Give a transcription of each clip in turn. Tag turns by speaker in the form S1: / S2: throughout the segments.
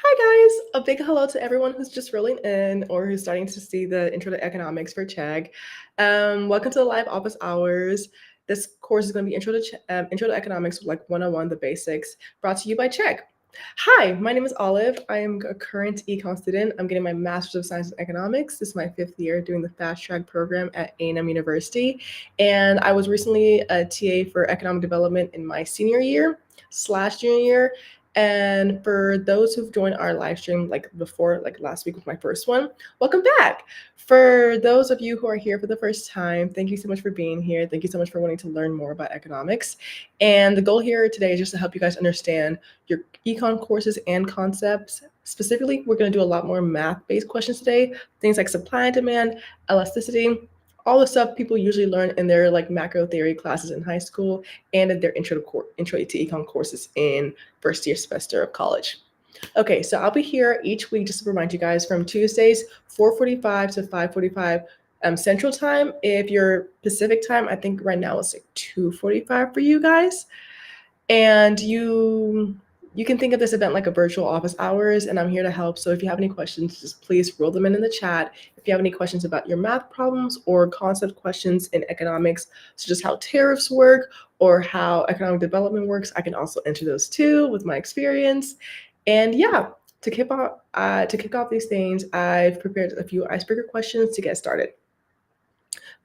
S1: Hi guys, a big hello to everyone who's just rolling in or who's starting to see the Intro to Economics for Chegg. Welcome to the live office hours. This course is going to be Intro to Economics, like 101, the basics, brought to you by Chegg. Hi, my name is Olive. I am a current Econ student. I'm getting my Master's of Science in Economics. This is my 5th year doing the Fast Track program at A&M University. And I was recently a TA for Economic Development in my senior year/junior year. And for those who've joined our live stream before, last week was my first one, welcome back. For those of you who are here for the first time, thank you so much for being here. Thank you so much for wanting to learn more about economics. And the goal here today is just to help you guys understand your econ courses and concepts. Specifically, we're going to do a lot more math-based questions today, things like supply and demand, elasticity, all the stuff people usually learn in their macro theory classes in high school and in their intro to econ courses in first year semester of college. Okay, so I'll be here each week just to remind you guys from Tuesdays 4:45 to 5:45 Central Time. If you're Pacific Time, I think right now it's like 2:45 for you guys. And you can think of this event like a virtual office hours, and I'm here to help. So if you have any questions, just please roll them in the chat. If you have any questions about your math problems or concept questions in economics, such as how tariffs work or how economic development works, I can also answer those too with my experience. And yeah, to kick off these things, I've prepared a few icebreaker questions to get started.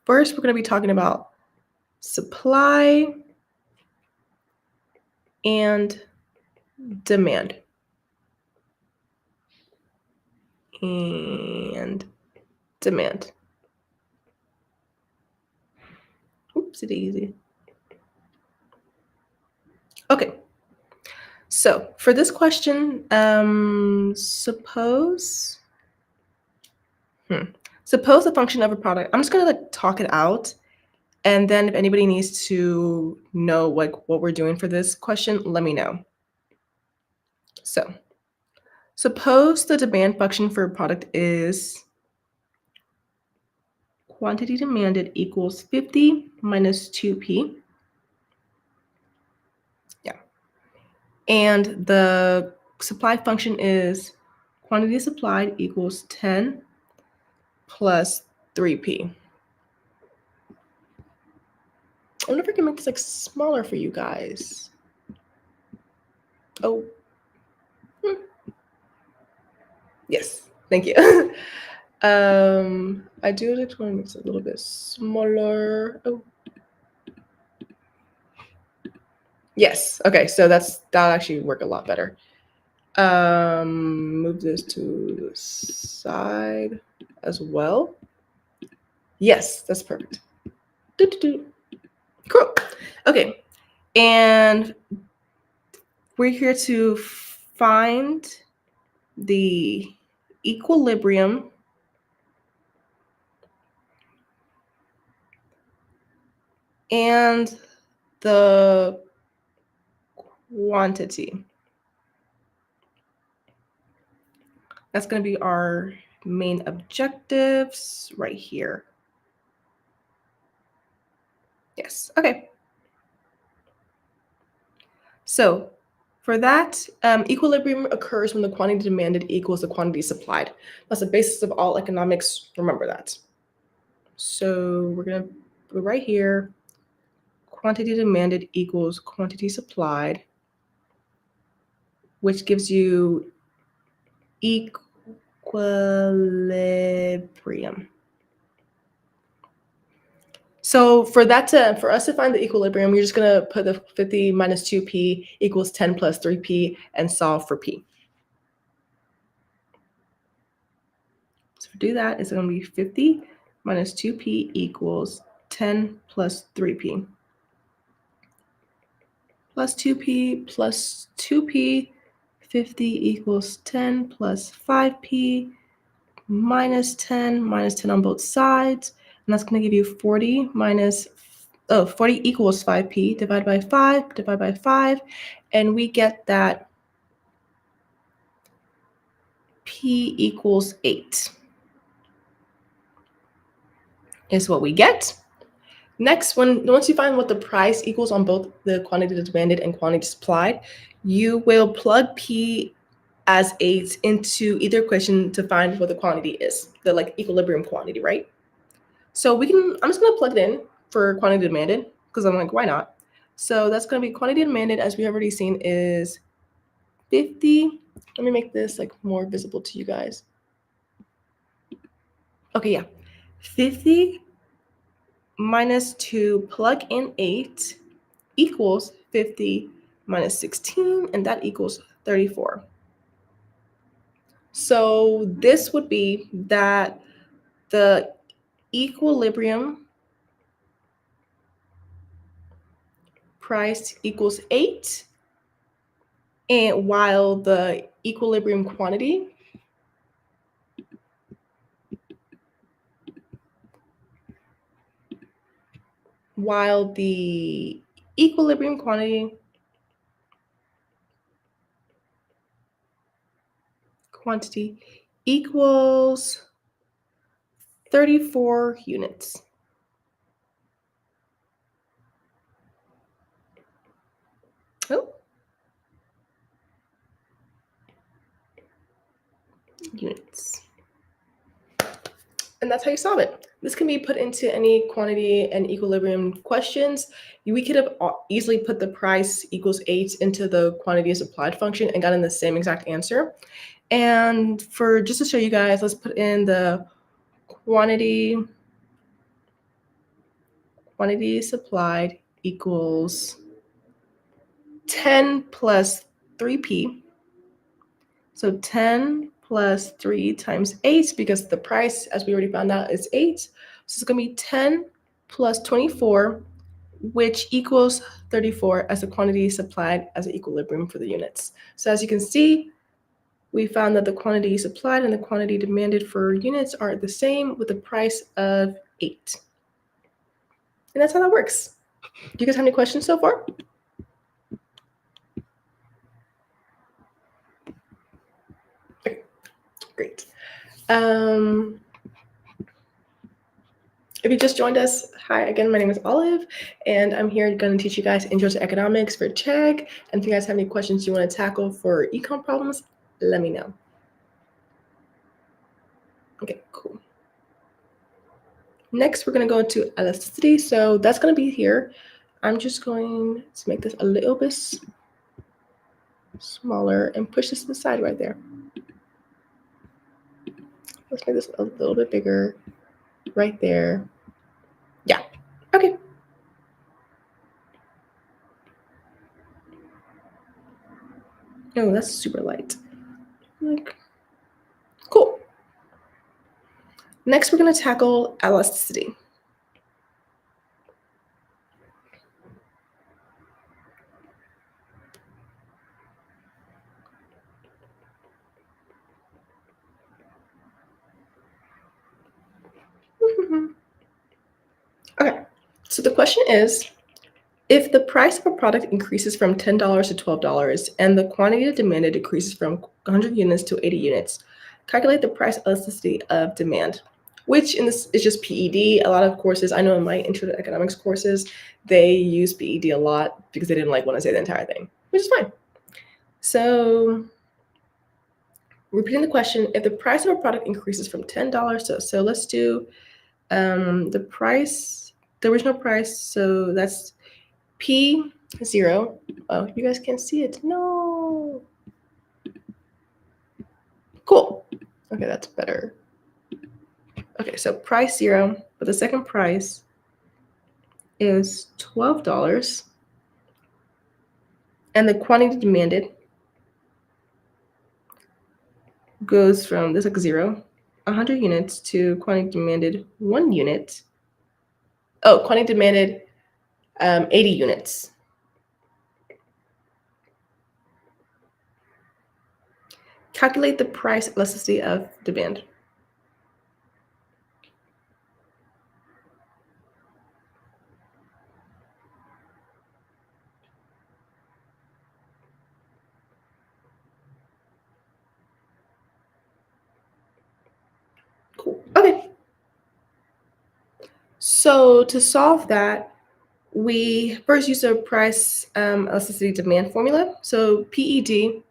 S1: First, we're going to be talking about supply and demand. And demand. Oopsie daisy. Okay. So for this question, suppose the function of a product. I'm just gonna talk it out, and then if anybody needs to know what we're doing for this question, let me know. So suppose the demand function for a product is quantity demanded equals 50 minus 2p. Yeah. And the supply function is quantity supplied equals 10 plus 3p. I wonder if I can make this smaller for you guys. Oh. Yes, thank you. I do want to make it a little bit smaller. Oh. Yes, okay, so that'll actually work a lot better. Move this to the side as well. Yes, that's perfect. Cool. Okay, and we're here to find the equilibrium and the quantity. That's going to be our main objectives right here. Yes, okay. So for that, equilibrium occurs when the quantity demanded equals the quantity supplied. That's the basis of all economics. Remember that. So we're going to go right here. Quantity demanded equals quantity supplied, which gives you equilibrium. So for us to find the equilibrium, you're just going to put the 50 minus 2p equals 10 plus 3p and solve for p. So to do that, it's going to be 50 minus 2p equals 10 plus 3p. Plus 2p plus 2p, 50 equals 10 plus 5p minus 10 on both sides. And that's going to give you 40 equals 5p divided by 5, and we get that p equals 8 is what we get. Next, once you find what the price equals on both the quantity demanded and quantity supplied, you will plug p as 8 into either equation to find what the quantity is, the like equilibrium quantity, right? So I'm just gonna plug it in for quantity demanded because I'm like, why not? So that's gonna be quantity demanded, as we have already seen, is 50. Let me make this like more visible to you guys. Okay, yeah. 50 minus 2 plug in 8 equals 50 minus 16, and that equals 34. So this would be that the equilibrium price equals 8, and while the equilibrium quantity while the equilibrium quantity equals 34 units. Oh, units. And that's how you solve it. This can be put into any quantity and equilibrium questions. We could have easily put the price equals 8 into the quantity supplied function and gotten the same exact answer. And for just to show you guys, let's put in the quantity supplied equals 10 plus 3p. So 10 plus 3 times 8, because the price, as we already found out, is 8. So it's going to be 10 plus 24, which equals 34 as the quantity supplied as an equilibrium for the units. So as you can see, we found that the quantity supplied and the quantity demanded for units are the same with the price of 8. And that's how that works. Do you guys have any questions so far? Okay, great. If you just joined us, hi again, my name is Olive, and I'm here going to teach you guys Intro to Economics for Chegg. And if you guys have any questions you want to tackle for econ problems, let me know. Okay, cool. Next, we're going to go into elasticity. So that's going to be here. I'm just going to make this a little bit smaller and push this to the side right there. Let's make this a little bit bigger right there. Yeah, okay. Oh, that's super light. Like, cool. Next, we're going to tackle elasticity. Okay, so the question is, if the price of a product increases from $10 to $12 and the quantity demanded decreases from 100 units to 80 units, calculate the price elasticity of demand, which in this is just PED. A lot of courses, I know in my Intro to Economics courses, they use PED a lot because they didn't want to say the entire thing, which is fine. So repeating the question, if the price of a product increases from $10 to, so let's do the original price, so that's P0. Oh, you guys can't see it. No. Cool. Okay, that's better. Okay, so price 0, but the second price is $12. And the quantity demanded goes from this like 0, 100 units to quantity demanded 1 unit. Oh, quantity demanded 80 units. Calculate the price elasticity of demand. Cool. Okay. So to solve that, we first use a price elasticity demand formula. So PED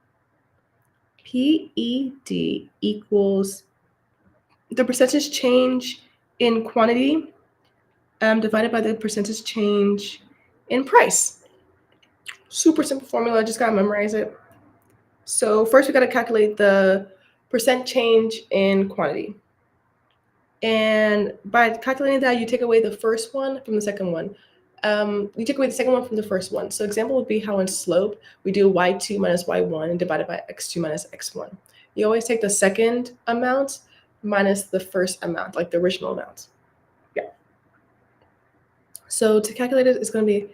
S1: PED equals the percentage change in quantity divided by the percentage change in price. Super simple formula, just gotta memorize it. So first we gotta calculate the percent change in quantity. And by calculating that, you take away the first one from the second one. You take away the second one from the first one. So example would be how in slope, we do y2 minus y1 divided by x2 minus x1. You always take the second amount minus the first amount, like the original amount. Yeah. So to calculate it, it's going to be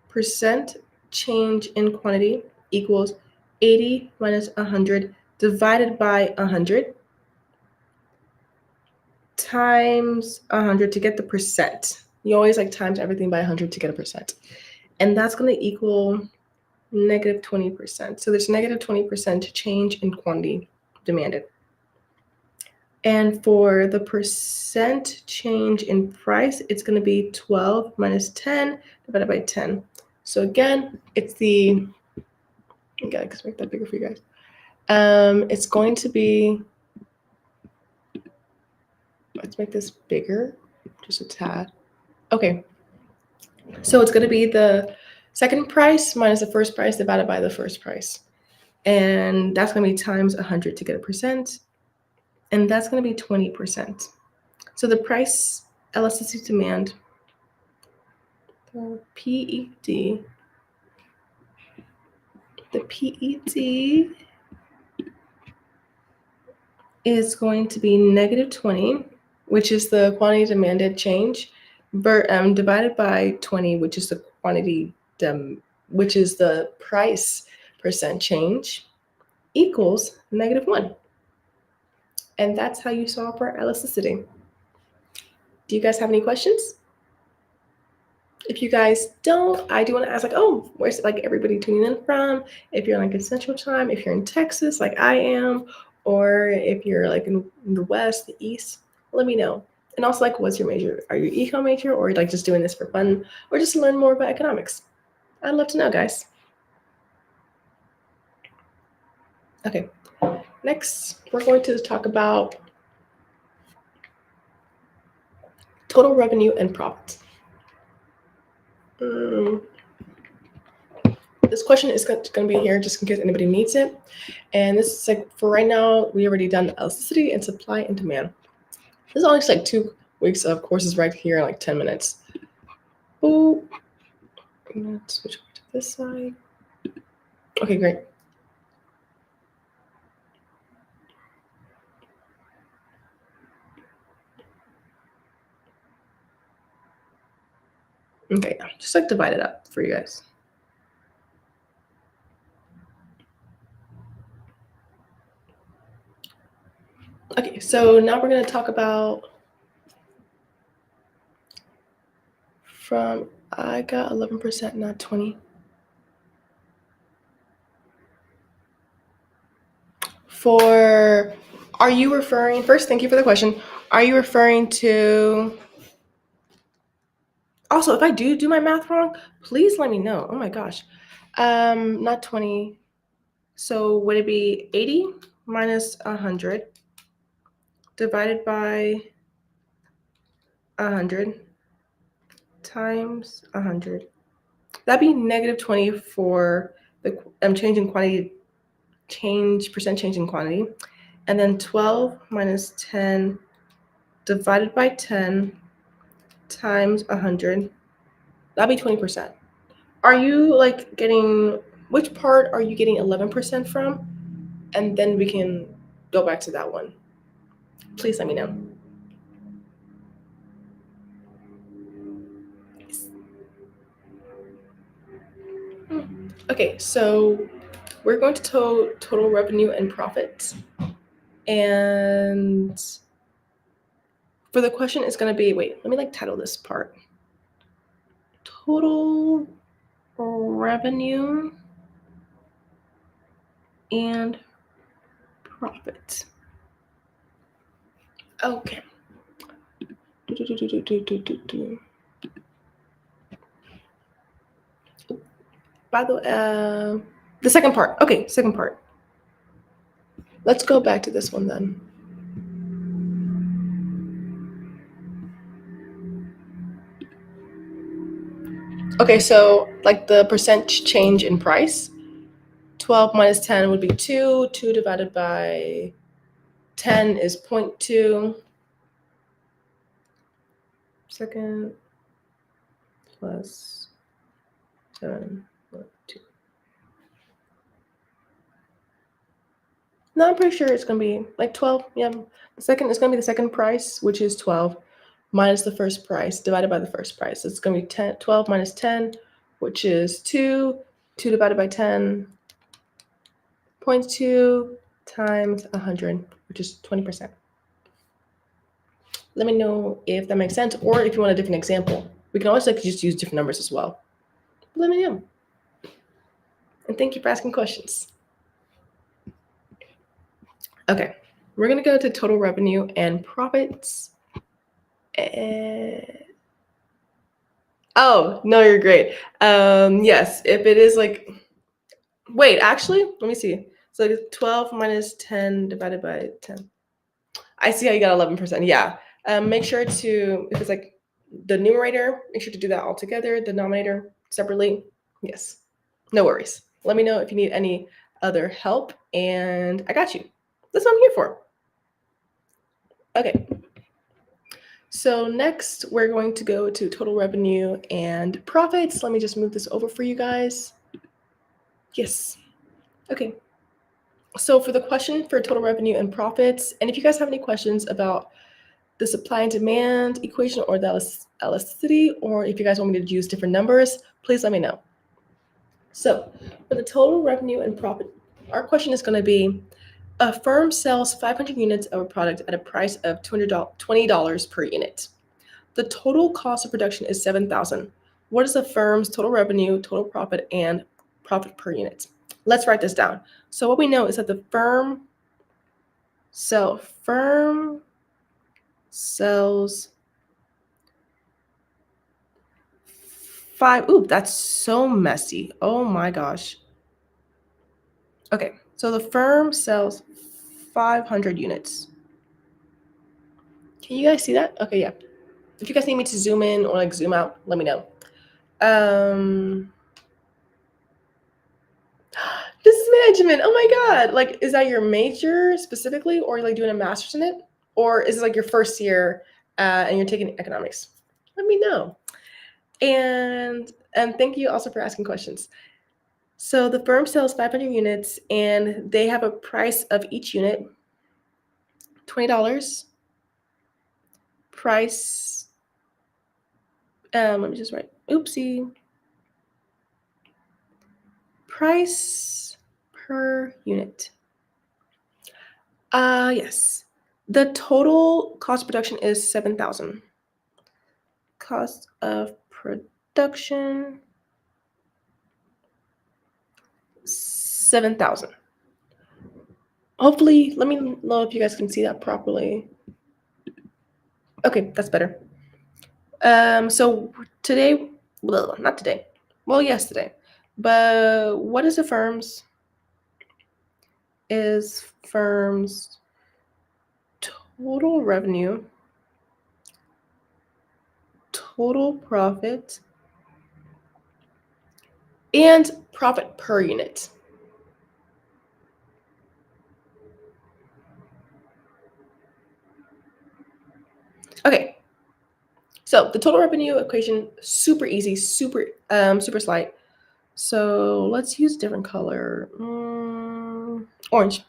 S1: percent change in quantity equals 80 minus 100 divided by 100 times 100 to get the percent. You always like times everything by 100 to get a percent. And that's going to equal negative 20%. So there's negative 20% change in quantity demanded. And for the percent change in price, it's going to be 12 minus 10 divided by 10. So again, it's the, I gotta make that bigger for you guys. It's going to be, let's make this bigger, just a tad. Okay, so it's going to be the second price minus the first price divided by the first price. And that's going to be times 100 to get a percent. And that's going to be 20%. So the price elasticity demand, the PED, is going to be negative 20, which is the quantity demanded change, divided by 20, which is the quantity, which is the price percent change, equals negative 1. And that's how you solve for elasticity. Do you guys have any questions? If you guys don't, I do want to ask, like, oh, where's like everybody tuning in from? If you're like in Central Time, if you're in Texas, like I am, or if you're like in the West, the East, let me know. And also, like, what's your major? Are you econ major, or like just doing this for fun, or just to learn more about economics? I'd love to know, guys. Okay, next we're going to talk about total revenue and profit. This question is going to be here just in case anybody needs it. And this is like, for right now, we already done elasticity and supply and demand. This is only just like 2 weeks of courses right here in like 10 minutes. Oh, I'm going to switch over to this side. Okay, great. Okay, just like divide it up for you guys. Okay, so now we're going to talk about from, I got 11%, not 20. For, are you referring, first, thank you for the question. Are you referring to, also, if I do my math wrong, please let me know. Oh my gosh. Not 20. So would it be 80 minus 100 divided by 100 times 100? That'd be negative 20 for the change in quantity, percent change in quantity. And then 12 minus 10 divided by 10 times 100. That'd be 20%. Are you like getting, which part are you getting 11% from? And then we can go back to that one. Please let me know. Okay, so we're going to total revenue and profit. And for the question, it's going to be, wait, let me like title this part. Total revenue and profit. Okay. By the way, the second part. Okay, second part. Let's go back to this one then. Okay, so like the percent change in price, 12 minus 10 would be 2. 2 divided by 10 is 0.2. Second plus 7, 2. No, I'm pretty sure it's going to be like 12. Yeah, the second is going to be the second price, which is 12, minus the first price divided by the first price. So it's going to be 10, 12 minus 10, which is 2. 2 divided by 10, 0.2 times 100, which is 20%. Let me know if that makes sense, or if you want a different example. We can always like just use different numbers as well. Let me know. And thank you for asking questions. Okay, we're gonna go to total revenue and profits. Oh, no, you're great. Yes, if it is like, wait, actually, let me see. So like 12 minus 10 divided by 10. I see how you got 11%. Yeah. Make sure to, if it's like the numerator, make sure to do that all together, the denominator separately. Yes. No worries. Let me know if you need any other help, and I got you. That's what I'm here for. Okay. So next, we're going to go to total revenue and profits. Let me just move this over for you guys. Yes. Okay. So for the question for total revenue and profits, and if you guys have any questions about the supply and demand equation or the elasticity, or if you guys want me to use different numbers, please let me know. So for the total revenue and profit, our question is going to be, a firm sells 500 units of a product at a price of $20 per unit. The total cost of production is $7,000. What is the firm's total revenue, total profit, and profit per unit? Let's write this down. So what we know is that the firm sells ooh, that's so messy. Oh my gosh. Okay, so the firm sells 500 units. Can you guys see that? Okay, yeah. If you guys need me to zoom in or like zoom out, let me know. Business management. Oh my god! Like, is that your major specifically, or like doing a master's in it, or is it like your first year and you're taking economics? Let me know. And thank you also for asking questions. So the firm sells 500 units, and they have a price of each unit $20. Price. Let me just write. Oopsie. Price per unit. Yes. The total cost of production is $7,000. Cost of production, $7,000. Hopefully, let me know if you guys can see that properly. Okay, that's better. So today, well, not today. Well, yesterday. But what is the firm's total revenue, total profit, and profit per unit? Okay, so the total revenue equation, super easy, super slight. So let's use a different color. Orange.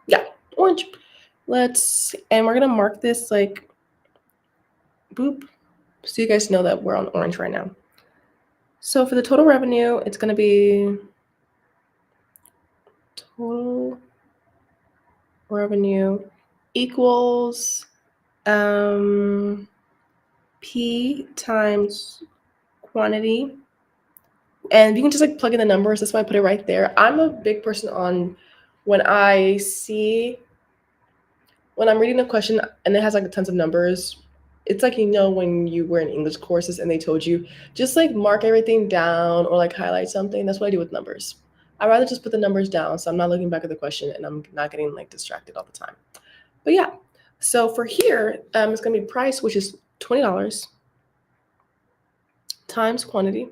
S1: Yeah, orange. And we're gonna mark this like boop, so you guys know that we're on orange right now. So for the total revenue, it's gonna be total revenue equals P times quantity. And you can just like plug in the numbers. That's why I put it right there. I'm a big person on when I'm reading a question and it has like tons of numbers. It's like, when you were in English courses and they told you just like mark everything down or like highlight something. That's what I do with numbers. I'd rather just put the numbers down so I'm not looking back at the question and I'm not getting like distracted all the time. But yeah, so for here, it's going to be price, which is $20 times quantity,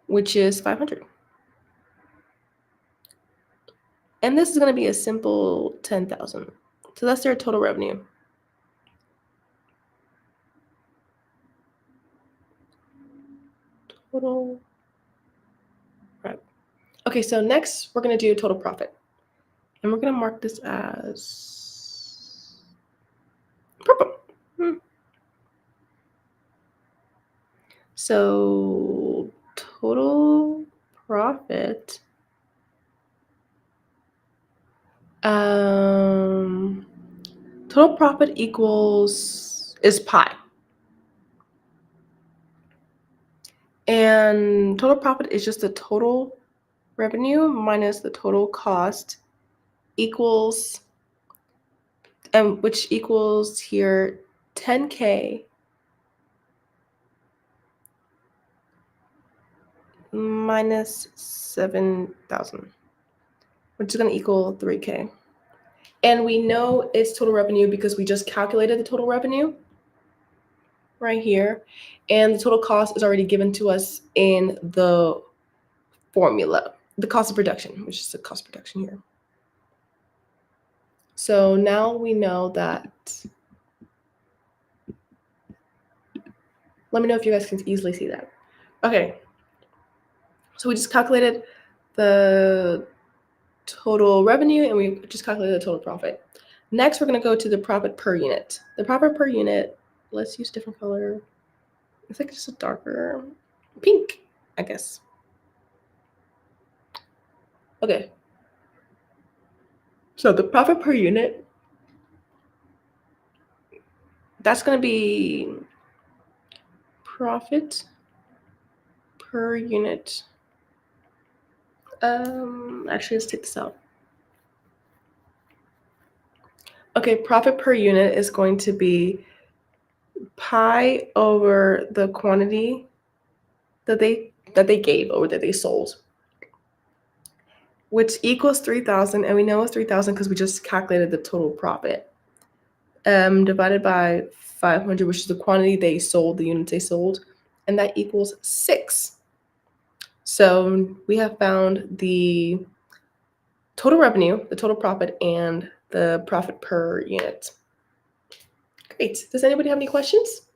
S1: which is 500. And this is going to be a simple 10,000. So that's their total revenue. Total. Right. Okay, so next we're going to do total profit. And we're going to mark this as purple. So total profit total profit is pi. And total profit is just the total revenue minus the total cost equals, which equals here 10K minus 7,000, which is going to equal 3K. And we know it's total revenue because we just calculated the total revenue right here. And the total cost is already given to us in the formula, the cost of production, which is the cost of production here. So now we know that. Let me know if you guys can easily see that. Okay. So we just calculated the total revenue and we just calculated the total profit. Next, we're going to go to the profit per unit. The profit per unit, let's use a different color. It's like just a darker pink, I guess. Okay. So the profit per unit, that's going to be profit per unit. Actually, let's take this out. Okay, profit per unit is going to be pi over the quantity that they gave or that they sold, which equals 3,000, and we know it's 3,000 because we just calculated the total profit. Divided by 500, which is the quantity they sold, the units they sold, and that equals 6. So we have found the total revenue, the total profit, and the profit per unit. Great. Does anybody have any questions?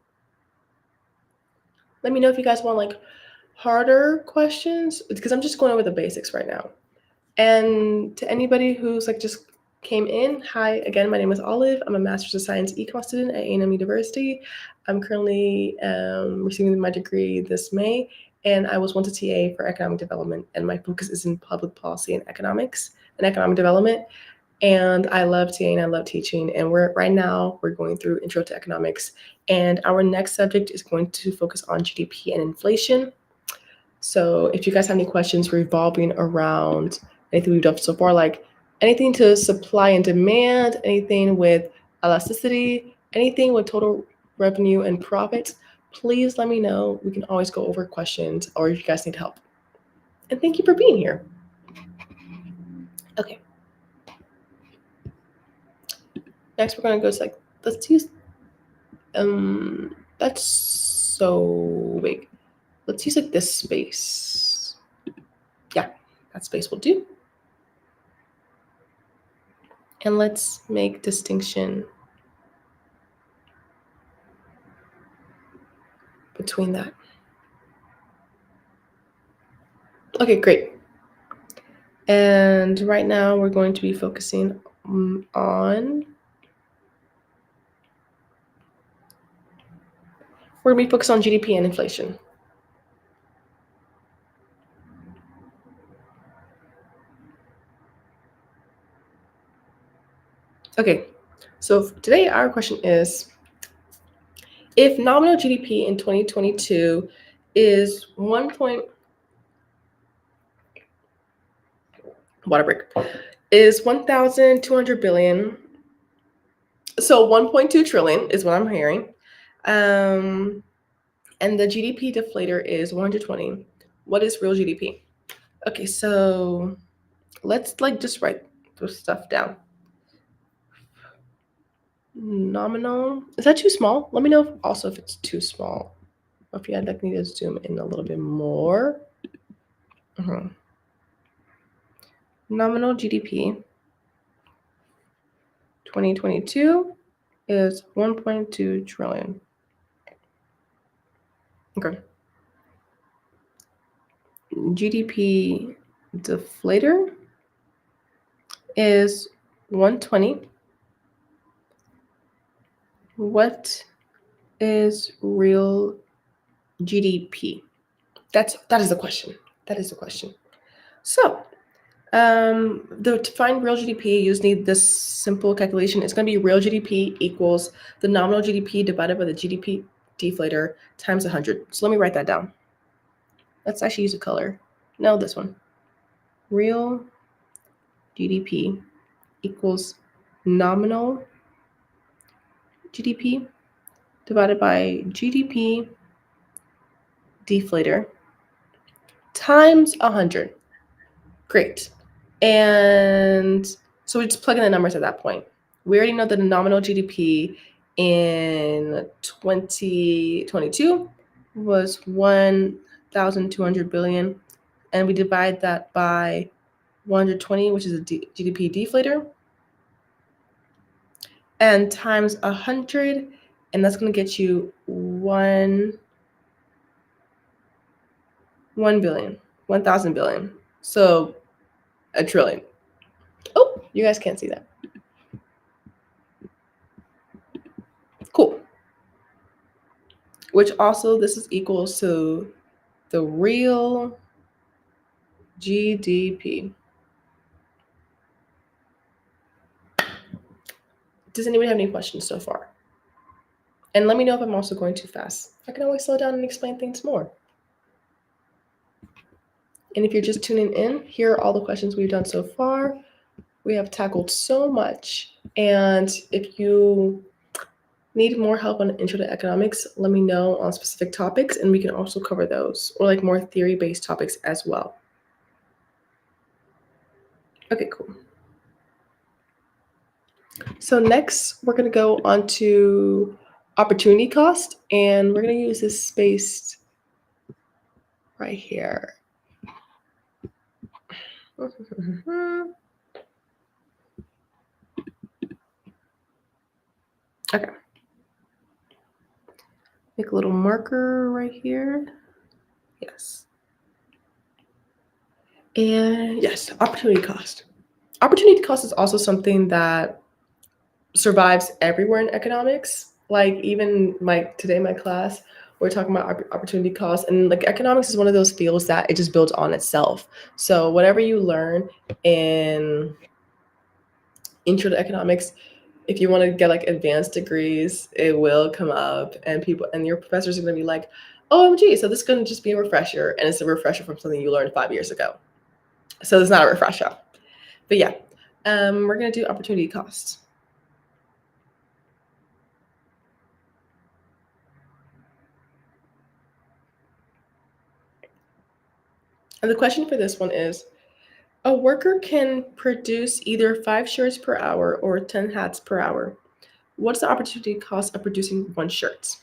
S1: Let me know if you guys want like harder questions, because I'm just going over the basics right now. And to anybody who's like just came in, hi again, my name is Olive. I'm a Master's of Science Econ student at A&M University. I'm currently receiving my degree this May, and I was once a TA for economic development, and my focus is in public policy and economics and economic development. And I love TAing, I love teaching, and right now we're going through Intro to Economics, and our next subject is going to focus on GDP and inflation. So if you guys have any questions revolving around anything we've done so far, like anything to supply and demand, anything with elasticity, anything with total revenue and profits, please let me know. We can always go over questions or if you guys need help. And thank you for being here. Okay. Next, we're going to go to let's use, that's so big. Let's use this space. Yeah, that space will do. And let's make distinction between that. Okay, great. And right now we're going to be focusing on, we're going to be focused on GDP and inflation. Okay, so today our question is, if nominal GDP in 2022 is is 1,200 billion, so 1.2 trillion is what I'm hearing, and the GDP deflator is 120, What is real GDP? Okay, so let's just write this stuff down. Nominal. Is that too small? Let me know also if it's too small. If you need to zoom in a little bit more. Nominal GDP 2022 is 1.2 trillion. Okay. GDP deflator is 120. What is real GDP? That is the question. That is the question. So, to find real GDP, you just need this simple calculation. It's going to be real GDP equals the nominal GDP divided by the GDP deflator times 100. So let me write that down. Let's actually use a color. No, this one. Real GDP equals nominal GDP divided by GDP deflator times 100. Great. And so we just plug in the numbers at that point. We already know that the nominal GDP in 2022 was 1,200 billion, and we divide that by 120, which is a GDP deflator, and times 100, and that's going to get you 1 billion, 1,000 billion. So a trillion. Oh, you guys can't see that. Cool. Which also, this is equals to the real GDP. Does anybody have any questions so far? And let me know if I'm also going too fast. I can always slow down and explain things more. And if you're just tuning in, here are all the questions we've done so far. We have tackled so much. And if you need more help on intro to economics, let me know on specific topics, and we can also cover those, or like more theory-based topics as well. Okay, cool. So next, we're going to go on to opportunity cost, and we're going to use this space right here. Okay. Make a little marker right here. Yes. And yes, opportunity cost. Opportunity cost is also something that survives everywhere in economics. Like even today, my class, we're talking about opportunity cost, and like economics is one of those fields that it just builds on itself. So whatever you learn in intro to economics, if you want to get like advanced degrees, it will come up, and your professors are going to be like, OMG, so this is going to just be a refresher, and it's a refresher from something you learned 5 years ago. So it's not a refresher. But yeah, we're going to do opportunity costs. And the question for this one is, a worker can produce either 5 shirts per hour or 10 hats per hour. What's the opportunity cost of producing 1 shirt?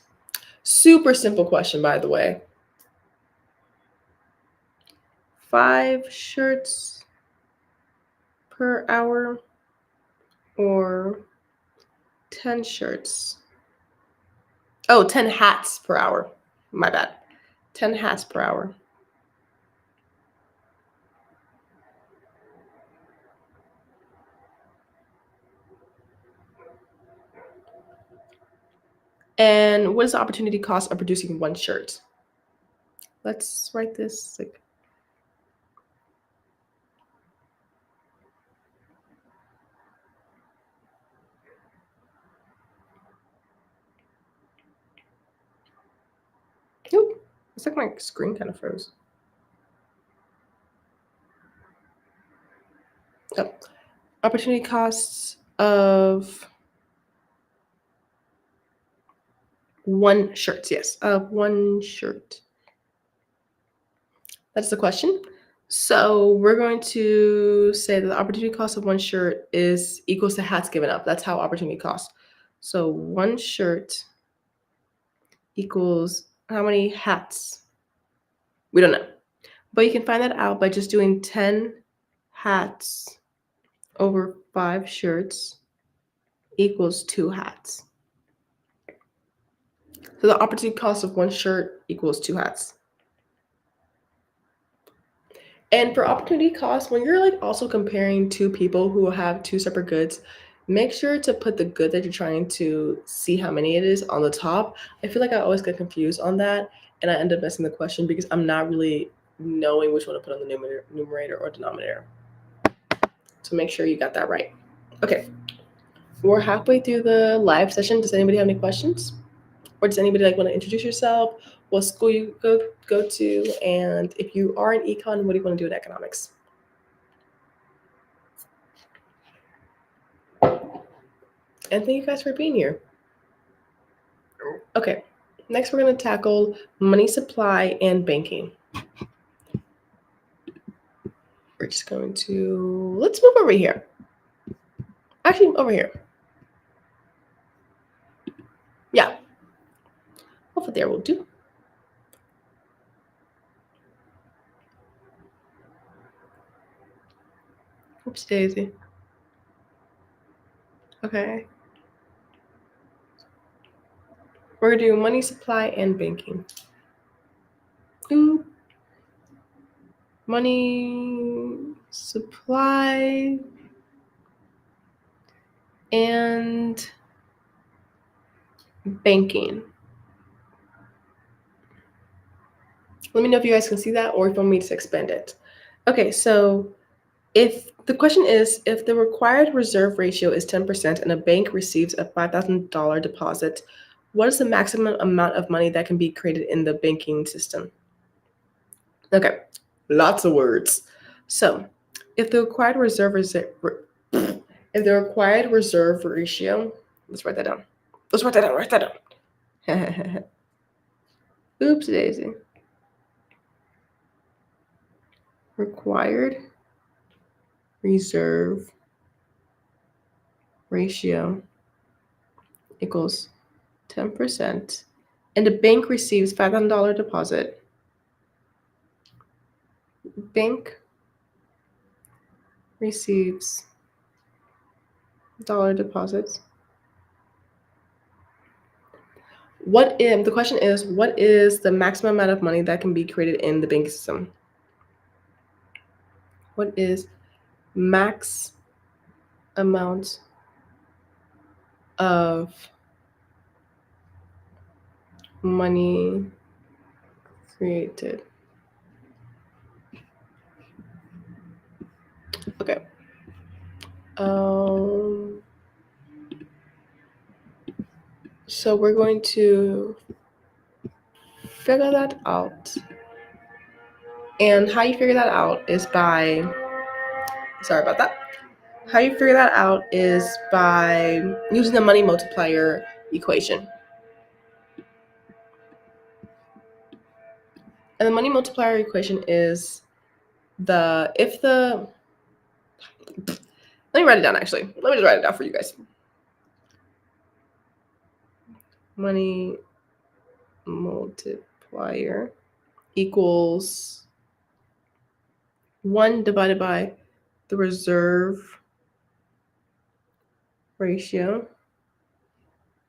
S1: Super simple question, by the way. 5 shirts per hour or 10 shirts? Oh, 10 hats per hour. My bad. 10 hats per hour. And what is the opportunity cost of producing 1 shirt? Let's write this like Nope. It's like my screen kind of froze. Oh. Opportunity costs of 1 shirt. Yes, of 1 shirt. That's the question. So we're going to say that the opportunity cost of one shirt is equals to hats given up. That's how opportunity cost. So one shirt equals how many hats? We don't know. But you can find that out by just doing 10 hats over 5 shirts equals 2 hats. So the opportunity cost of one shirt equals 2 hats. And for opportunity cost, when you're like also comparing two people who have two separate goods, make sure to put the good that you're trying to see how many it is on the top. I feel like I always get confused on that and I end up missing the question because I'm not really knowing which one to put on the numerator or denominator. So make sure you got that right. Okay, we're halfway through the live session. Does anybody have any questions? Or does anybody like want to introduce yourself? What school you go to? And if you are in econ, what do you want to do in economics? And thank you guys for being here. Okay, next we're going to tackle money supply and banking. We're just going to, let's move over here. Actually, over here. Yeah. Over there will do. Oops, daisy. Okay. We're going to do money supply and banking. Ooh. Money supply and banking. Let me know if you guys can see that or if you want me to expand it. Okay, so if the question is, if the required reserve ratio is 10% and a bank receives a $5,000 deposit, what is the maximum amount of money that can be created in the banking system? Okay, lots of words. So if the required reserve ratio, let's write that down. Write that down. Oops, daisy. Required reserve ratio equals 10%, and the bank receives $500 deposit. Bank receives dollar deposits. The question is, what is the maximum amount of money that can be created in the banking system? What is max amount of money created? Okay. So we're going to figure that out. And how you figure that out is by, sorry about that. How you figure that out is by using the money multiplier equation. And the money multiplier equation is let me write it down actually. Let me just write it down for you guys. Money multiplier equals 1 divided by the reserve ratio,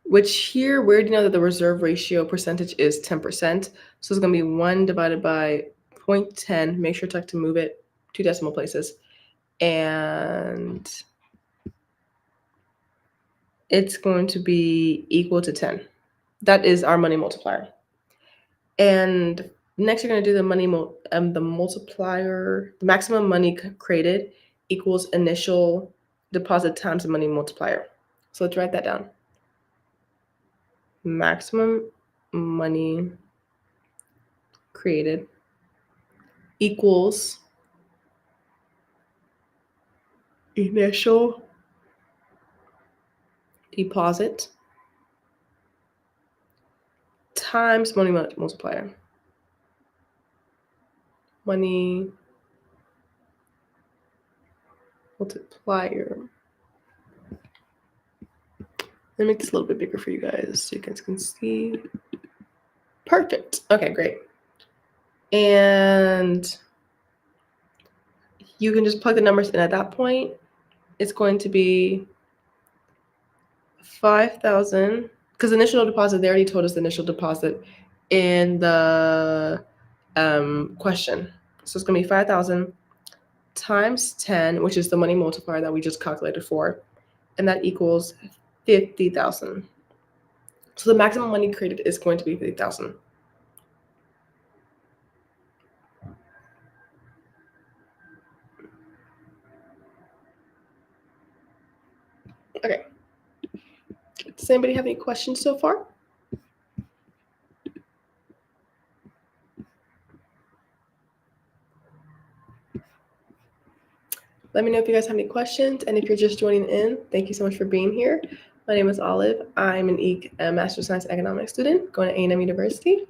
S1: which here we already know that the reserve ratio percentage is 10%. So it's going to be 1 divided by 0.10. Make sure to move it 2 decimal places. And it's going to be equal to 10. That is our money multiplier. And next you're going to do the multiplier, the maximum money created equals initial deposit times the money multiplier. So let's write that down. Maximum money created equals initial deposit times money multiplier. money multiplier. Let me make this a little bit bigger for you guys so you guys can see. Perfect. Okay, great. And you can just plug the numbers in at that point. It's going to be 5,000, because initial deposit, they already told us the initial deposit in the question. So it's going to be 5,000 times 10, which is the money multiplier that we just calculated for, and that equals 50,000. So the maximum money created is going to be 50,000. Okay. Does anybody have any questions so far? Let me know if you guys have any questions, and if you're just joining in, thank you so much for being here. My name is Olive. I'm a Master of Science Economics student going to A&M University,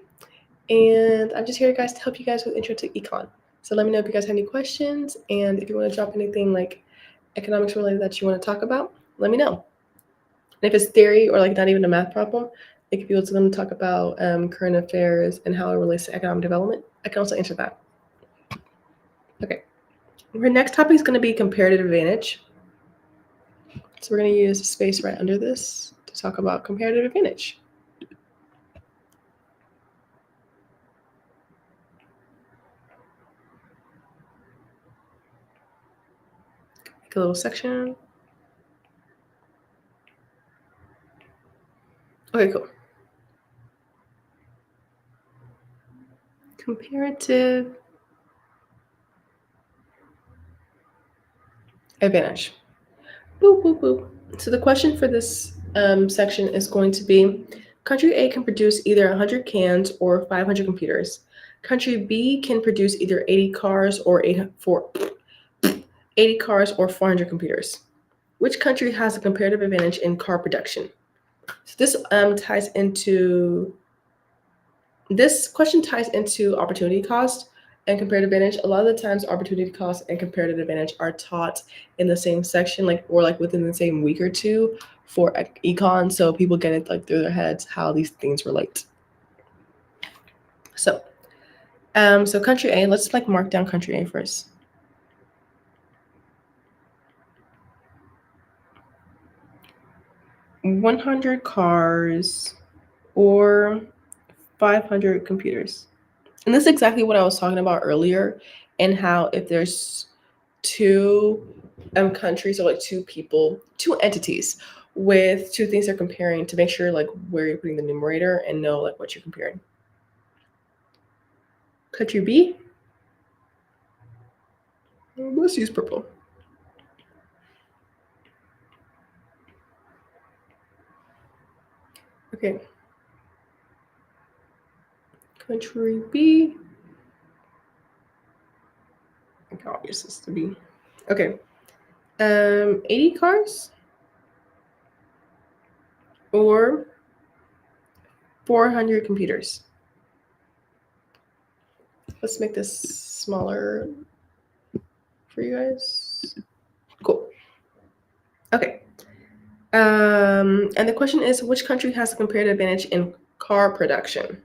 S1: and I'm just here, guys, to help you guys with Intro to Econ. So let me know if you guys have any questions, and if you want to drop anything like economics related that you want to talk about, let me know. And if it's theory or like not even a math problem, like if you also want to talk about current affairs and how it relates to economic development, I can also answer that. Okay. Our next topic is going to be comparative advantage. So we're going to use the space right under this to talk about comparative advantage. Make a little section. Okay, cool. Comparative advantage. Boop, boop, boop. So the question for this section is going to be, country A can produce either 100 cans or 500 computers. Country B can produce either 80 cars or 80 cars or 400 computers. Which country has a comparative advantage in car production? So this question ties into opportunity cost and comparative advantage. A lot of the times opportunity cost and comparative advantage are taught in the same section, or within the same week or two for econ, so people get it through their heads how these things relate. So country A, let's mark down country A first. $100 cars or 500 computers. And this is exactly what I was talking about earlier, and how if there's two countries, or two people, two entities with two things they're comparing, to make sure where you're putting the numerator and know what you're comparing. Country B, let's use purple. Okay. Country B. I can obvious this to be. Okay. 80 cars or 400 computers. Let's make this smaller for you guys. Cool. Okay. And the question is, which country has a comparative advantage in car production?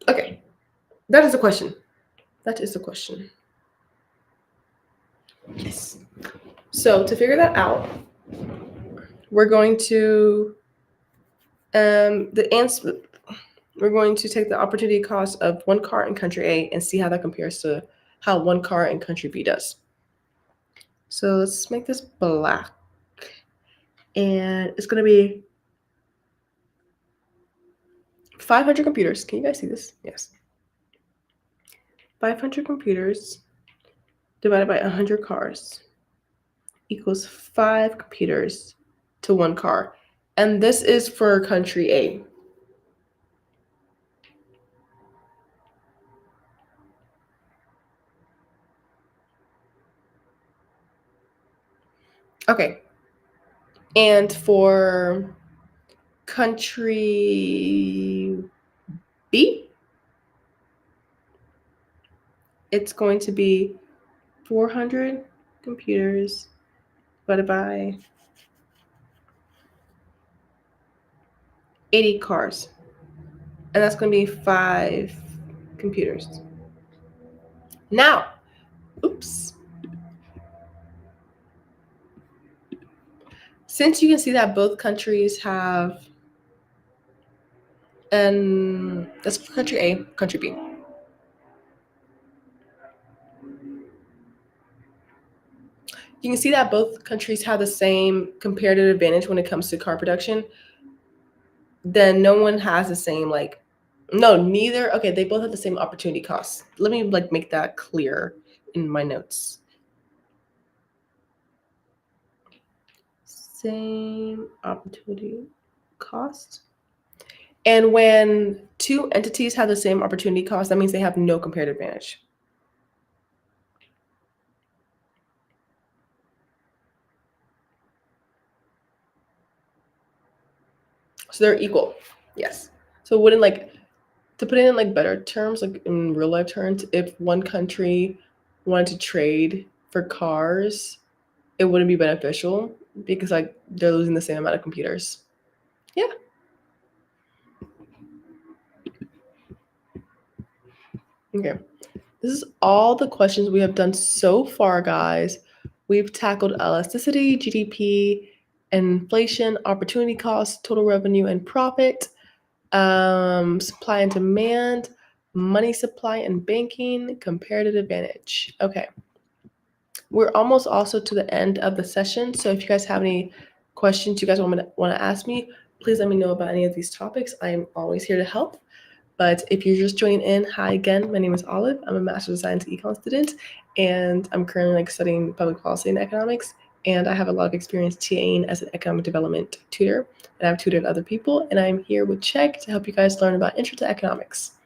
S1: Okay, that is the question. That is the question. Yes. So to figure that out, we're going to we're going to take the opportunity cost of one car in country A and see how that compares to how one car in country B does. So let's make this black. And it's going to be 500 computers. Can you guys see this? Yes. 500 computers divided by 100 cars equals 5 computers to 1 car. And this is for country A. Okay. And for country B, it's going to be 400 computers divided by 80 cars. And that's going to be 5 computers. Now, oops. Since you can see that both countries have, and that's country A, country B. You can see that both countries have the same comparative advantage when it comes to car production. Then no one has the same neither. Okay, they both have the same opportunity costs. Let me make that clear in my notes. Same opportunity cost. And when two entities have the same opportunity cost, that means they have no comparative advantage. So they're equal. Yes. So it wouldn't to put it in better terms, in real life terms, if one country wanted to trade for cars, it wouldn't be beneficial because they're losing the same amount of computers. Yeah. Okay. This is all the questions we have done so far, guys. We've tackled elasticity, GDP, inflation, opportunity cost, total revenue and profit, supply and demand, money supply and banking, comparative advantage. Okay. We're almost also to the end of the session. So if you guys have any questions you guys want to ask me, please let me know about any of these topics. I am always here to help. But if you're just joining in, hi again. My name is Olive. I'm a Master's of Science Econ student, and I'm currently studying public policy and economics. And I have a lot of experience TAing as an economic development tutor, and I've tutored other people. And I'm here with Chegg to help you guys learn about intro to economics.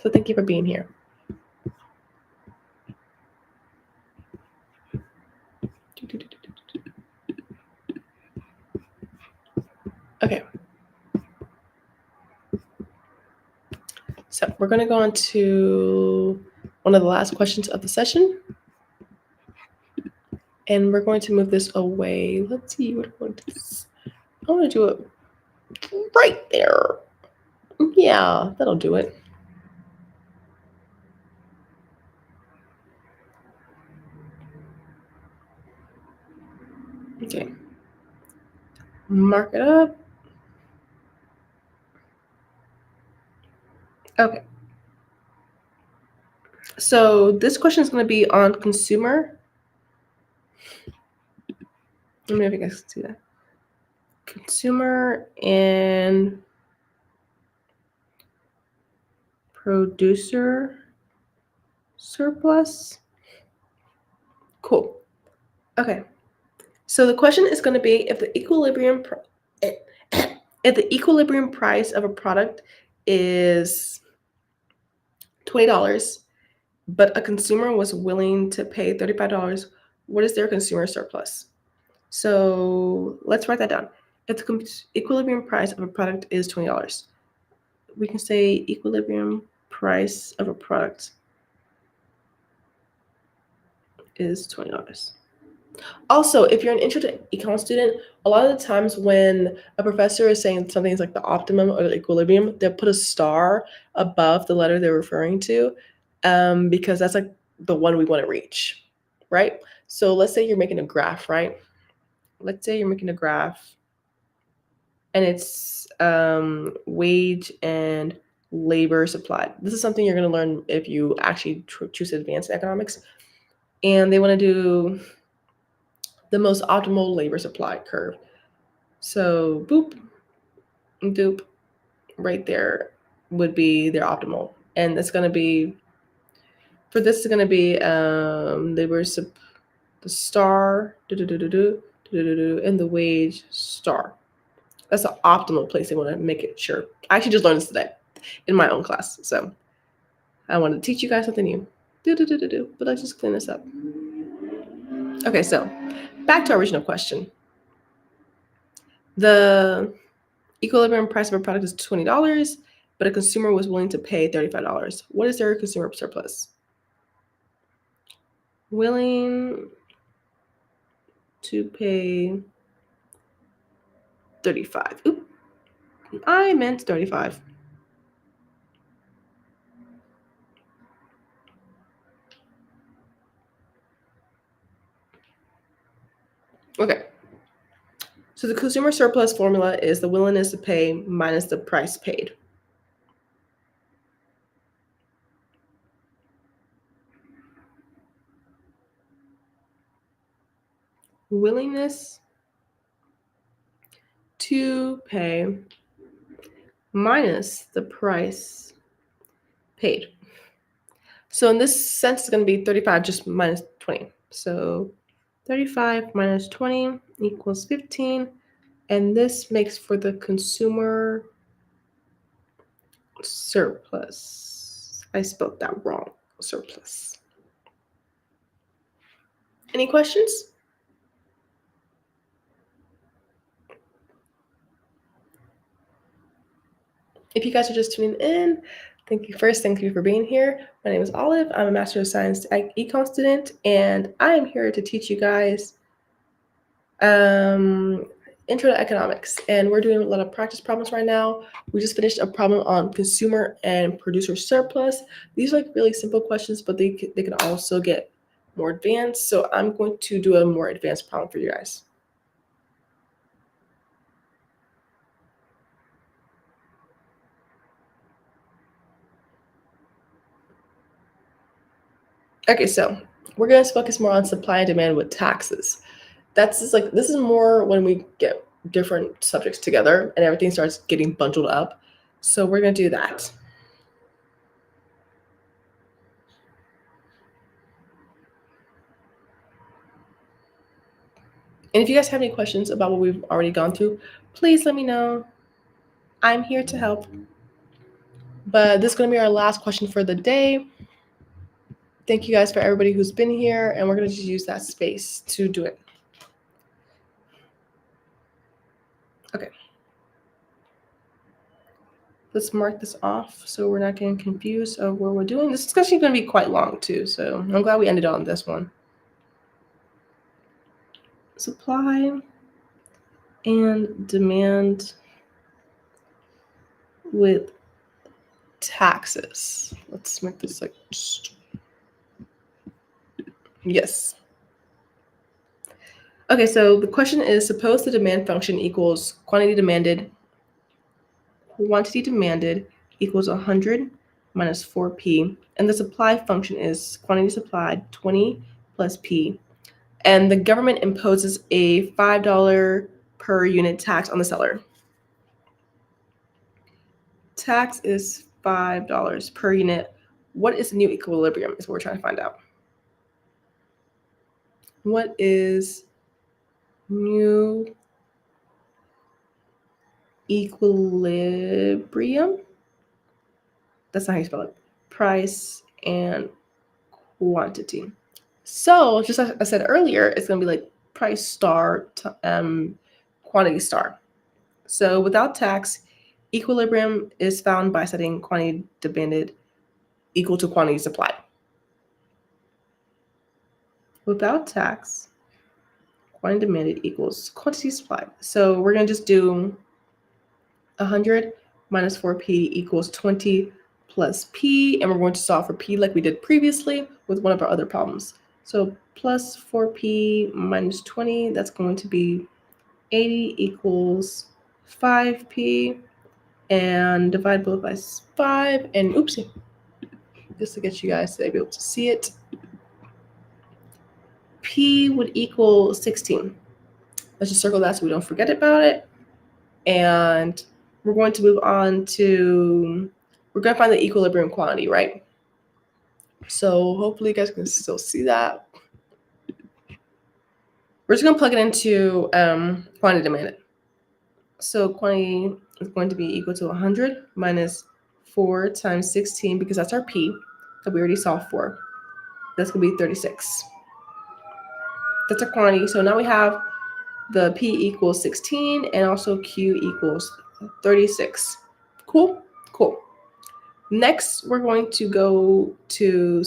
S1: So thank you for being here. Okay. So we're going to go on to one of the last questions of the session. And we're going to move this away. Let's see what I want to do it right there. Yeah, that'll do it. Okay. Mark it up. Okay. So this question is going to be on consumer. Let me know if you guys can see that. Consumer and producer surplus. Cool. Okay. So the question is going to be if the equilibrium price of a product is $20, but a consumer was willing to pay $35, what is their consumer surplus? So let's write that down. If the equilibrium price of a product is $20, we can say equilibrium price of a product is $20. Also, if you're an intro to econ student, a lot of the times when a professor is saying something is like the optimum or the equilibrium, they'll put a star above the letter they're referring to, because that's the one we want to reach, right? So let's say you're making a graph, right? Let's say you're making a graph and it's wage and labor supply. This is something you're going to learn if you actually choose to advance in economics. And they want to do the most optimal labor supply curve. So boop, doop, right there would be their optimal. And it's going to be, for this is going to be the star, and the wage star. That's the optimal place they want to make it sure. I actually just learned this today in my own class. So I wanted to teach you guys something new. But let's just clean this up. Okay, so back to our original question. The equilibrium price of a product is $20, but a consumer was willing to pay $35. What is their consumer surplus? Willing to pay 35. Oop, I meant 35. Okay. So the consumer surplus formula is the willingness to pay minus the price paid. Willingness to pay minus the price paid. So in this sense, it's going to be 35 just minus 20. So 35 minus 20 equals 15. And this makes for the consumer surplus. I spelled that wrong. Surplus. Any questions? If you guys are just tuning in, thank you for being here. My name is Olive. I'm a Master of Science Econ student, and I am here to teach you guys intro to economics. And we're doing a lot of practice problems right now. We just finished a problem on consumer and producer surplus. These are like really simple questions, but they can also get more advanced. So I'm going to do a more advanced problem for you guys. Okay, so we're going to focus more on supply and demand with taxes. This is more when we get different subjects together and everything starts getting bundled up. So we're going to do that. And if you guys have any questions about what we've already gone through, please let me know. I'm here to help. But this is going to be our last question for the day. Thank you guys for everybody who's been here, and we're going to just use that space to do it. Okay. Let's mark this off so we're not getting confused of what we're doing. This discussion is going to be quite long too, so I'm glad we ended on this one. Supply and demand with taxes. Let's make this like, yes. Okay, so the question is, suppose the demand function equals quantity demanded equals 100 minus 4p, and the supply function is quantity supplied 20 plus p, and the government imposes a $5 per unit tax on the seller. Tax is $5 per unit. What is the new equilibrium is what we're trying to find out. What is new equilibrium? That's not how you spell it. Price and quantity. So just as I said earlier, it's going to be like price star quantity star. So without tax, equilibrium is found by setting quantity demanded equal to quantity supplied. Without tax, quantity demanded equals quantity supplied. So we're going to just do 100 minus 4p equals 20 plus p, and we're going to solve for p like we did previously with one of our other problems. So plus 4p minus 20, that's going to be 80 equals 5p, and divide both by 5, and oopsie, just to get you guys to be able to see it, p would equal 16. Let's just circle that so we don't forget about it. And we're going to move on to, we're going to find the equilibrium quantity, right? So hopefully you guys can still see that. We're just going to plug it into quantity demanded. So quantity is going to be equal to 100 minus 4 times 16, because that's our p that we already solved for. That's going to be 36. That's a quantity. So now we have the P equals 16 and also Q equals 36. Cool? Cool. Next, we're going to go to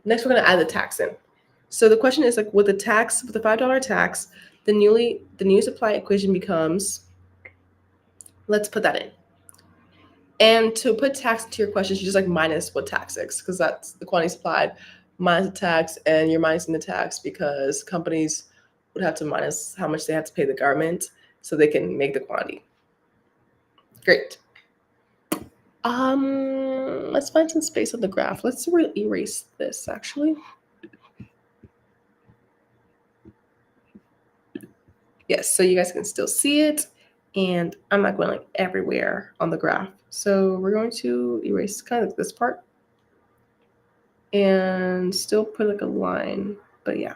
S1: next we're going to add the tax in. So the question is like with the $5 tax, the new supply equation becomes, let's put that in. And to put tax to your questions, you just like minus what tax is, because that's the quantity supplied minus the tax, and you're minusing the tax because companies would have to minus how much they have to pay the government so they can make the quantity. Great. Let's find some space on the graph. Let's erase this actually. Yes, so you guys can still see it, and I'm not going like everywhere on the graph. So we're going to erase kind of like this part and still put like a line, but yeah.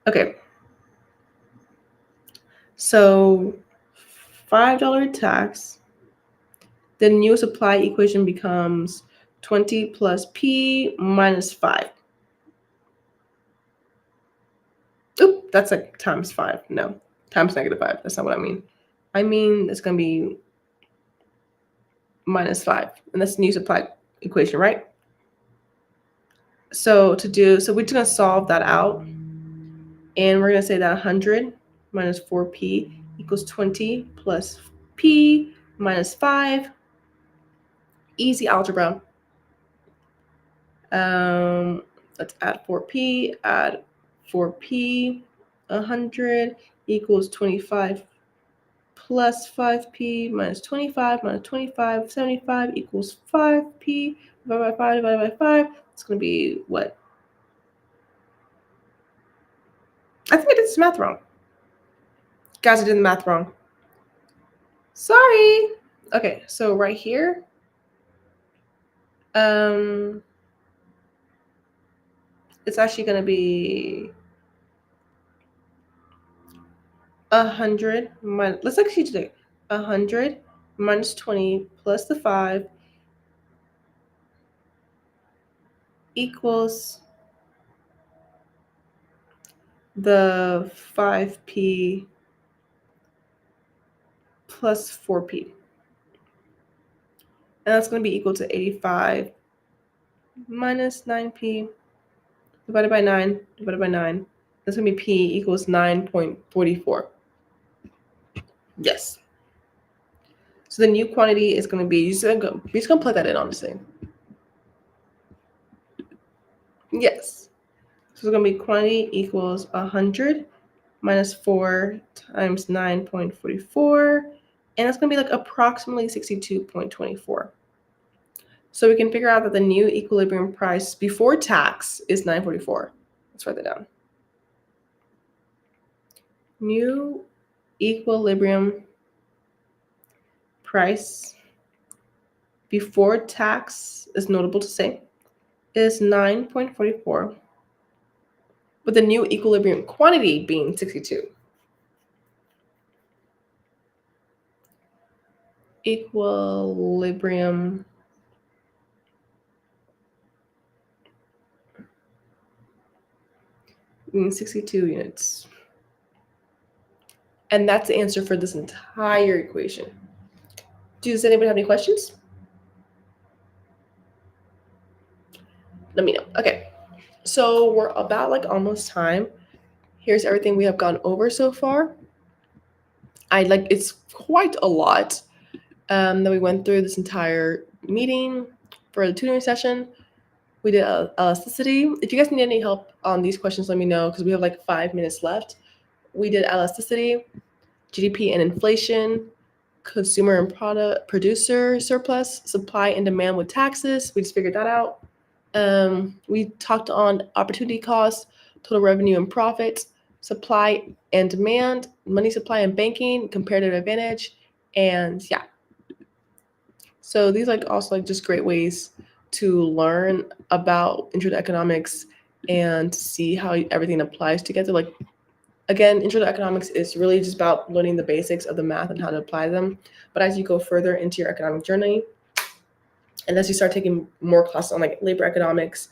S1: Okay. So $5 tax, the new supply equation becomes 20 plus P minus 5. Oop, that's like times 5. No, times -5. That's not what I mean. I mean, it's going to be minus 5. And that's the new supply equation, right? So we're just going to solve that out. And we're going to say that 100 minus 4P equals 20 plus P minus 5. Easy algebra. Let's add 4P, add 4P. 100 equals 25 plus 5P minus 25 minus 25, 75 equals 5P divided by 5. It's going to be what? I think I did this math wrong. Guys, I did the math wrong. Sorry. Okay, so right here, it's actually going to be 100 minus, let's actually do it. 100 minus 20 plus the 5 equals the 5P plus 4P. And that's going to be equal to 85 minus 9P divided by 9 divided by 9. That's going to be P equals 9.44. Yes. So the new quantity is going to be, you're just going to plug that in, honestly. Yes. So it's going to be quantity equals 100 minus 4 times 9.44. And that's going to be like approximately 62.24. So we can figure out that the new equilibrium price before tax is 9.44. Let's write that down. New equilibrium price before tax, is notable to say, is 9.44, with the new equilibrium quantity being 62. Equilibrium means 62 units. And that's the answer for this entire equation. Does anybody have any questions? Let me know. Okay, so we're about like almost time. Here's everything we have gone over so far. It's quite a lot that we went through this entire meeting for the tutoring session. We did elasticity. If you guys need any help on these questions, let me know, because we have like 5 minutes left. We did elasticity, GDP and inflation, consumer and producer surplus, supply and demand with taxes. We just figured that out. We talked on opportunity costs, total revenue and profit, supply and demand, money supply and banking, comparative advantage, and yeah. So these also just great ways to learn about intro to economics and see how everything applies together. Like, again, intro to economics is really just about learning the basics of the math and how to apply them. But as you go further into your economic journey, and as you start taking more classes on like labor economics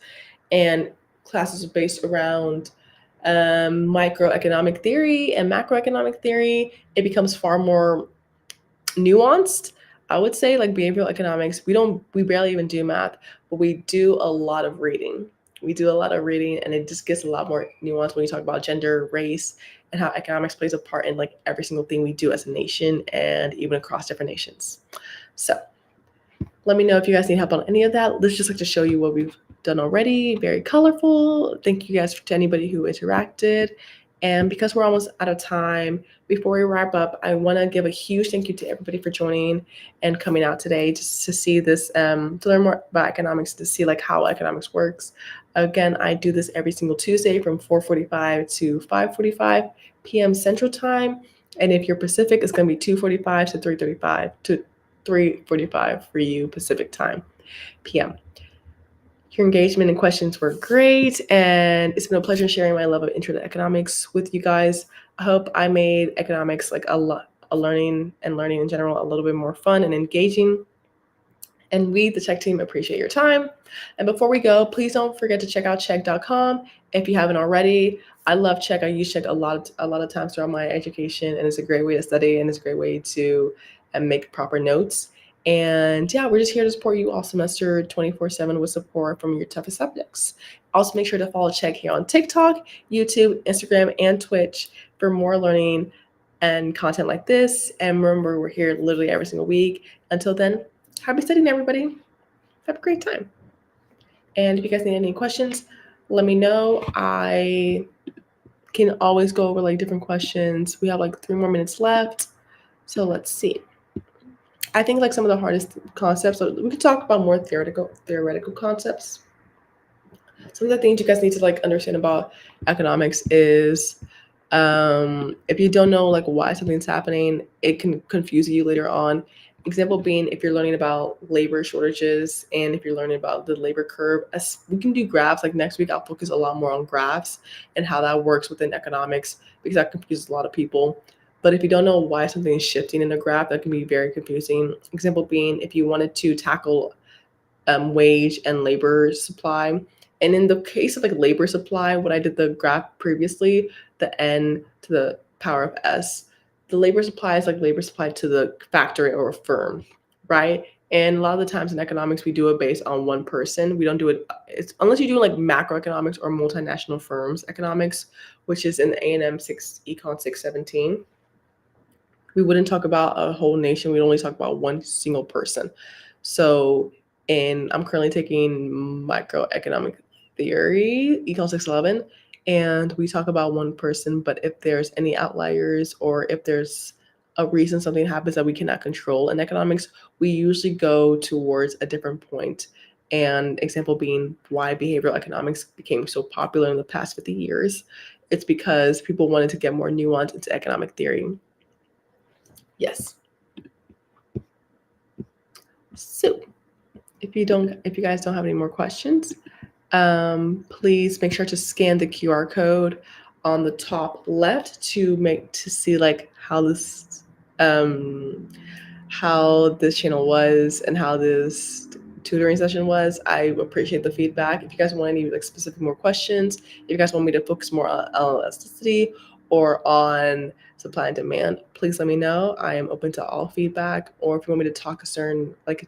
S1: and classes based around microeconomic theory and macroeconomic theory, it becomes far more nuanced. I would say like behavioral economics, we barely even do math, but we do a lot of reading. We do a lot of reading and it just gets a lot more nuanced when you talk about gender, race, and how economics plays a part in like every single thing we do as a nation and even across different nations. So let me know if you guys need help on any of that. Let's just like to show you what we've done already. Very colorful. Thank you guys to anybody who interacted. And because we're almost out of time, before we wrap up, I want to give a huge thank you to everybody for joining and coming out today just to see this, to learn more about economics, to see like how economics works. Again, I do this every single Tuesday from 4:45 to 5:45 p.m. Central Time. And if you're Pacific, it's going to be 2:45 to 3:35 to 3:45 for you Pacific Time p.m. Your engagement and questions were great, and it's been a pleasure sharing my love of intro to economics with you guys. I hope I made economics like a learning in general a little bit more fun and engaging. And we, the Chegg team, appreciate your time. And before we go, please don't forget to check out Chegg.com if you haven't already. I love Chegg. I use Chegg a lot of times throughout my education, and it's a great way to study and it's a great way to make proper notes. And yeah, we're just here to support you all semester 24/7 with support from your toughest subjects. Also, make sure to follow Chegg here on TikTok, YouTube, Instagram, and Twitch for more learning and content like this. And remember, we're here literally every single week. Until then, happy studying, everybody. Have a great time. And if you guys need any questions, let me know. I can always go over like different questions. We have like 3 more minutes left. So let's see. I think like some of the hardest concepts, so we could talk about more theoretical concepts. Some of the things you guys need to like understand about economics is if you don't know like why something's happening, it can confuse you later on. Example being if you're learning about labor shortages and if you're learning about the labor curve, as we can do graphs. Like next week I'll focus a lot more on graphs and how that works within economics because that confuses a lot of people. But if you don't know why something is shifting in a graph, that can be very confusing. Example being if you wanted to tackle wage and labor supply. And in the case of like labor supply, when I did the graph previously, the n to the power of s, the labor supply is like labor supply to the factory or a firm, right? And a lot of the times in economics, we do it based on one person. We don't do it, it's unless you do like macroeconomics or multinational firms economics, which is in A&M 6 Econ 617. We wouldn't talk about a whole nation. We'd only talk about one single person. So, and I'm currently taking microeconomic theory, Econ 611, and we talk about one person. But if there's any outliers or if there's a reason something happens that we cannot control in economics, we usually go towards a different point. And example being why behavioral economics became so popular in the past 50 years. It's because people wanted to get more nuance into economic theory. Yes. So if you guys don't have any more questions, please make sure to scan the QR code on the top left to see like how this channel was and how this tutoring session was. I appreciate the feedback. If you guys want any like specific more questions, if you guys want me to focus more on elasticity or on supply and demand, please let me know. I am open to all feedback. Or if you want me to talk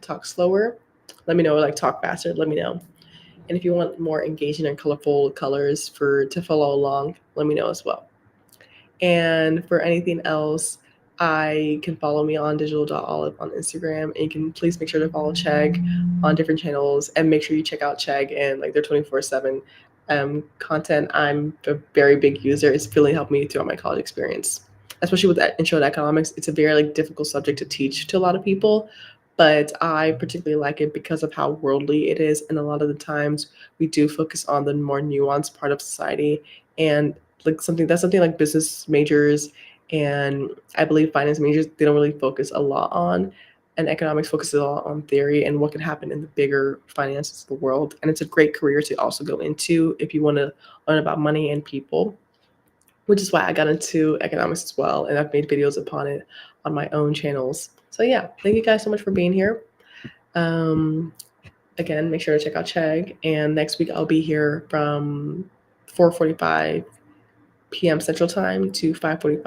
S1: talk slower, let me know, or like talk faster, let me know. And if you want more engaging and colorful colors to follow along, let me know as well. And for anything else, I can follow me on digital.olive on Instagram. And you can please make sure to follow Chegg on different channels and make sure you check out Chegg and like their 24/7 content. I'm a very big user. It's really helped me throughout my college experience, especially with that intro to economics. It's a very like difficult subject to teach to a lot of people, but I particularly like it because of how worldly it is. And a lot of the times we do focus on the more nuanced part of society and like something like business majors and I believe finance majors, they don't really focus a lot on. And economics focuses a lot on theory and what can happen in the bigger finances of the world. And it's a great career to also go into if you want to learn about money and people, which is why I got into economics as well. And I've made videos upon it on my own channels. So yeah, thank you guys so much for being here. Again, make sure to check out Chegg. And next week I'll be here from 4:45 p.m. Central Time to 5:45